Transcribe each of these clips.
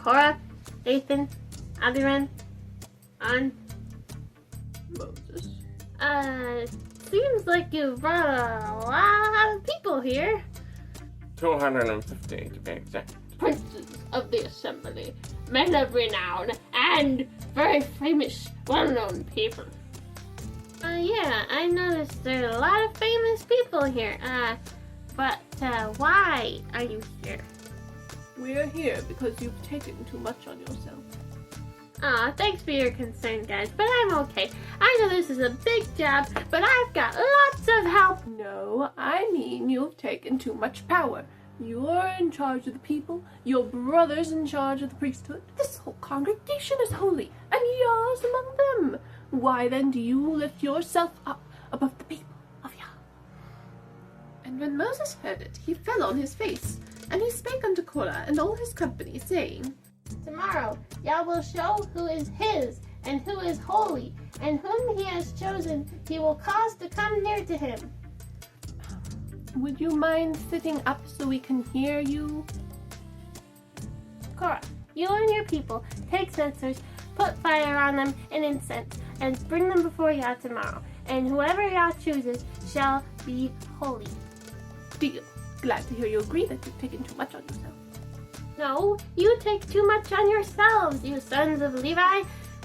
Korah, Dathan, Abiram, on Moses. Seems like you've brought a lot of people here. 250 to be exact. Princes of the assembly, men of renown, and very famous, well-known people. Yeah, I noticed there are a lot of famous people here. But why are you here? We're here because you've taken too much on yourself. Aw, thanks for your concern, guys, but I'm okay. I know this is a big job, but I've got lots of help. No, I mean you've taken too much power. You're in charge of the people, your brother's in charge of the priesthood. This whole congregation is holy, and Yah's among them. Why then do you lift yourself up above the people of Yah? And when Moses heard it, he fell on his face, and he spake unto Korah and all his company, saying, Tomorrow, Yah will show who is his and who is holy, and whom he has chosen he will cause to come near to him. Would you mind sitting up so we can hear you? Korah, you and your people take censers, put fire on them and incense, and bring them before Yah tomorrow, and whoever Yah chooses shall be holy. Deal. Glad to hear you agree that you've taken too much on yourself. No, you take too much on yourselves, you sons of Levi.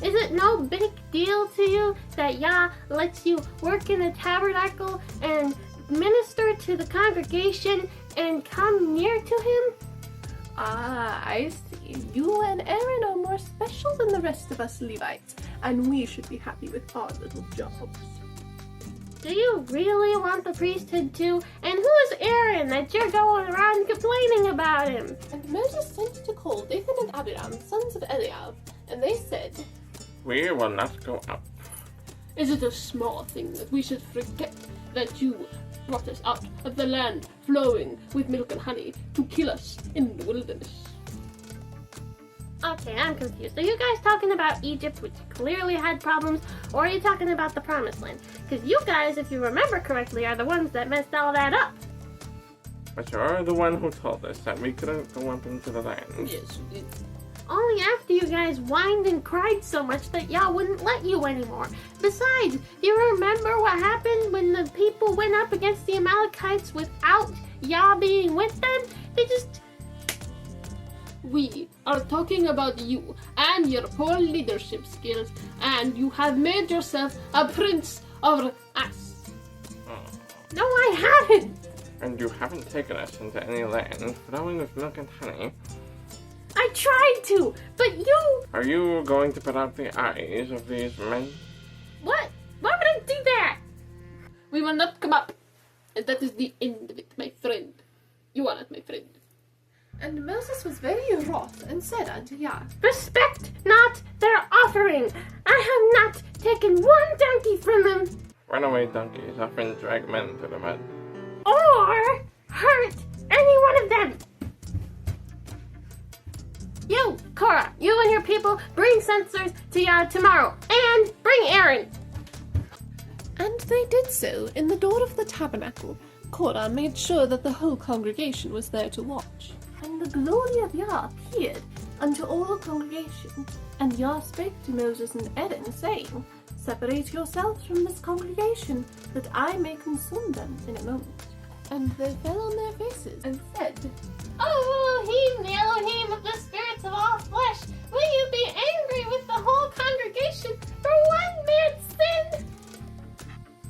Is it no big deal to you that Yah lets you work in the tabernacle and minister to the congregation and come near to him? Ah, I see. You and Aaron are more special than the rest of us Levites, and we should be happy with our little jobs. Do you really want the priesthood too? And who is Aaron that you're going around complaining about him? And Moses sent to call Dathan and Abiram, sons of Eliab, and they said, We will not go up. Is it a small thing that we should forget that you brought us out of the land flowing with milk and honey to kill us in the wilderness? Okay, I'm confused. Are you guys talking about Egypt, which clearly had problems, or are you talking about the Promised Land? Because you guys, if you remember correctly, are the ones that messed all that up. But you're the one who told us that we couldn't go up into the land. Yes, we did. Only after you guys whined and cried so much that Yah wouldn't let you anymore. Besides, you remember what happened when the people went up against the Amalekites without Yah being with them? They just... We are talking about you and your poor leadership skills, and you have made yourself a prince of us. No, I haven't! And you haven't taken us into any land flowing with milk and honey. I tried to, but you... Are you going to put out the eyes of these men? What? Why would I do that? We will not come up, and that is the end of it, my friend. You are not my friend. And Moses was very wroth and said unto Yah, Respect not their offering. I have not taken one donkey from them, Runaway donkeys often drag men through the mud. or hurt any one of them. You, Korah, you and your people bring censers to Yah tomorrow, and bring Aaron. And they did so in the door of the tabernacle. Korah made sure that the whole congregation was there to watch. And the glory of Yah appeared unto all the congregation. And Yah spake to Moses and Aaron, saying, Separate yourselves from this congregation, that I may consume them in a moment. And they fell on their faces and said, Oh, Elohim, the Elohim of the spirits of all flesh, will you be angry with the whole congregation for one man's sin?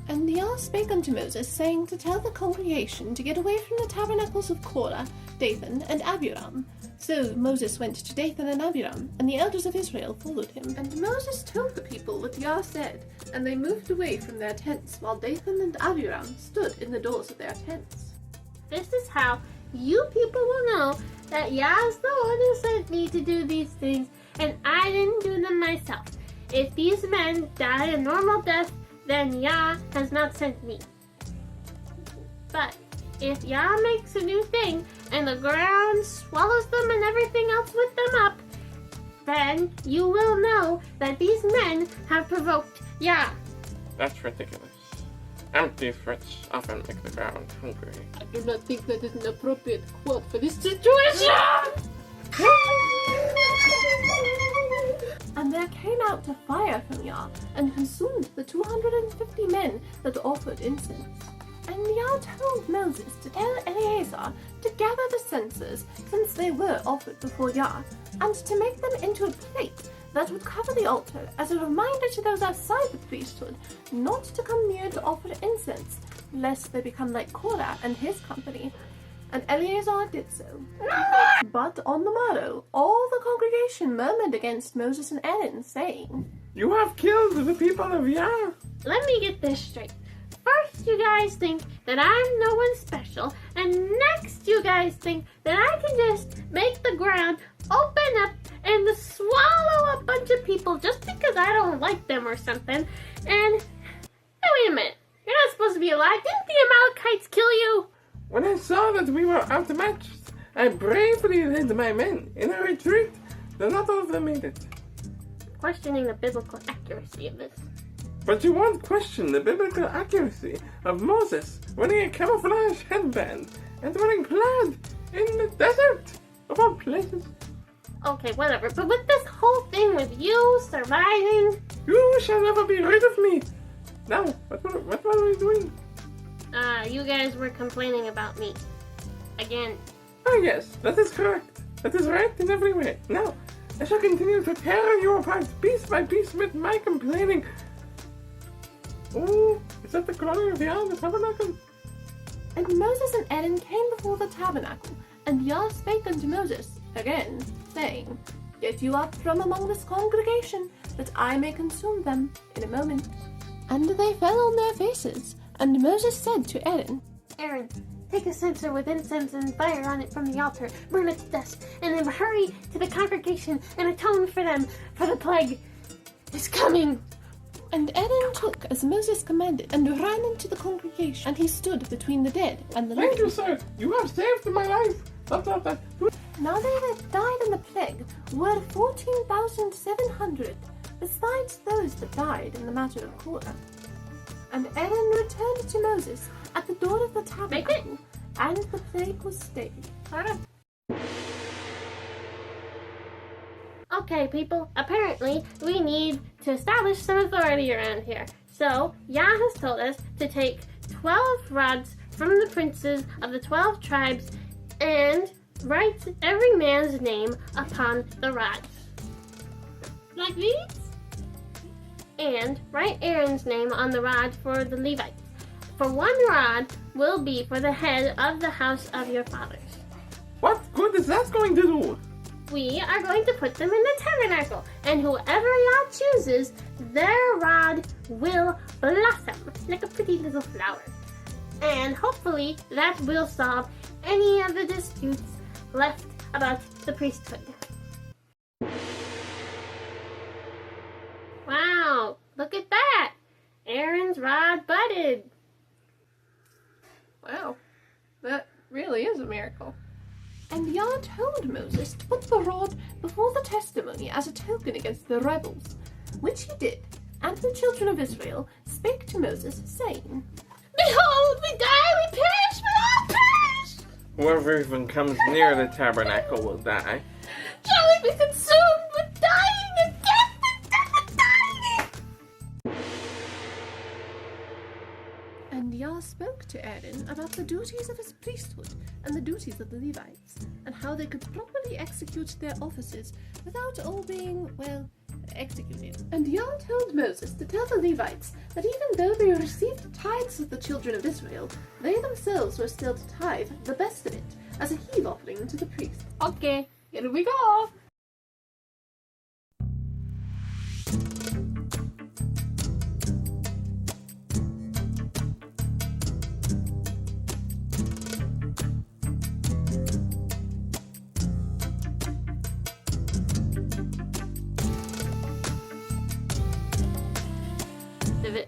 And Yah spake unto Moses, saying to tell the congregation to get away from the tabernacles of Korah, Dathan, and Abiram. So Moses went to Dathan and Abiram, and the elders of Israel followed him. And Moses told the people what Yah said, and they moved away from their tents, while Dathan and Abiram stood in the doors of their tents. This is how you people will know that Yah is the one who sent me to do these things, and I didn't do them myself. If these men die a normal death, then Yah has not sent me. But if Yah makes a new thing, and the ground swallows them and everything else with them up, then you will know that these men have provoked Yah. That's ridiculous. Empty threats often make the ground hungry. I do not think that is an appropriate quote for this situation! And there came out a fire from Yah, and consumed the 250 men that offered incense. And Yah told Moses to tell Eleazar to gather the censers, since they were offered before Yah, and to make them into a plate that would cover the altar, as a reminder to those outside the priesthood not to come near to offer incense, lest they become like Korah and his company. And Eleazar did so. But on the morrow, all the congregation murmured against Moses and Aaron, saying, You have killed the people of Yah. Let me get this straight. First, you guys think that I'm no one special, and next, you guys think that I can just make the ground open up and swallow a bunch of people just because I don't like them or something. And hey, wait a minute. You're not supposed to be alive. Didn't the Amalekites kill you? When I saw that we were outmatched, I bravely led my men in a retreat, though not all of them made it. Questioning the biblical accuracy of this. But you won't question the biblical accuracy of Moses wearing a camouflage headband and wearing plaid in the desert, of all places. Okay, whatever. But with this whole thing with you surviving... You shall never be rid of me. Now, what were we doing? You guys were complaining about me. Again. Ah, yes, that is correct. That is right in every way. Now, I shall continue to tear you apart piece by piece with my complaining. Oh, is that the glory of Yah, the tabernacle? And Moses and Aaron came before the tabernacle, and Yah spake unto Moses again, saying, Get you up from among this congregation, that I may consume them in a moment. And they fell on their faces, and Moses said to Aaron, Aaron, take a censer with incense and fire on it from the altar, burn it to dust, and then hurry to the congregation and atone for them, for the plague is coming. And Aaron took as Moses commanded, and ran into the congregation, and he stood between the dead and the living. Thank you, sir. You have saved my life. Now they that died in the plague were 14,700, besides those that died in the matter of Korah. And Aaron returned to Moses at the door of the tabernacle, and the plague was stayed. Okay, people, apparently we need to establish some authority around here. So, Yah has told us to take 12 rods from the princes of the 12 tribes and write every man's name upon the rods. Like these? And write Aaron's name on the rod for the Levites. For one rod will be for the head of the house of your fathers. What good is that going to do? We are going to put them in the tabernacle, and whoever Yah chooses, their rod will blossom like a pretty little flower. And hopefully that will solve any of the disputes left about the priesthood. Wow, look at that! Aaron's rod budded. Wow, that really is a miracle. And Yah told Moses to put the rod before the testimony as a token against the rebels, which he did. And the children of Israel spake to Moses, saying, Behold, we die, we perish, we all perish! Whoever even comes near the tabernacle will die. Shall we be consumed with dying and death and death and dying? And Yah spoke to Aaron about the duties of his priesthood and the duties of the Levites, and how they could properly execute their offices without all being, well, executed. And Yah told Moses to tell the Levites that even though they received tithes of the children of Israel, they themselves were still to tithe the best of it as a heave offering to the priest. Okay, here we go.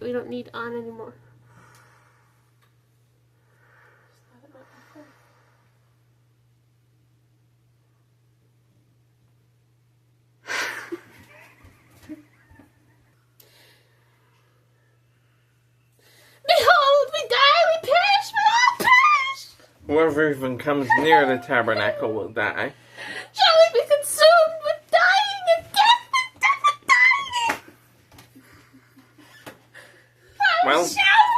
We don't need on anymore. Behold, we die, we perish, we all perish! Whoever even comes near the tabernacle will die. Shall we be consumed with dying Well, Shout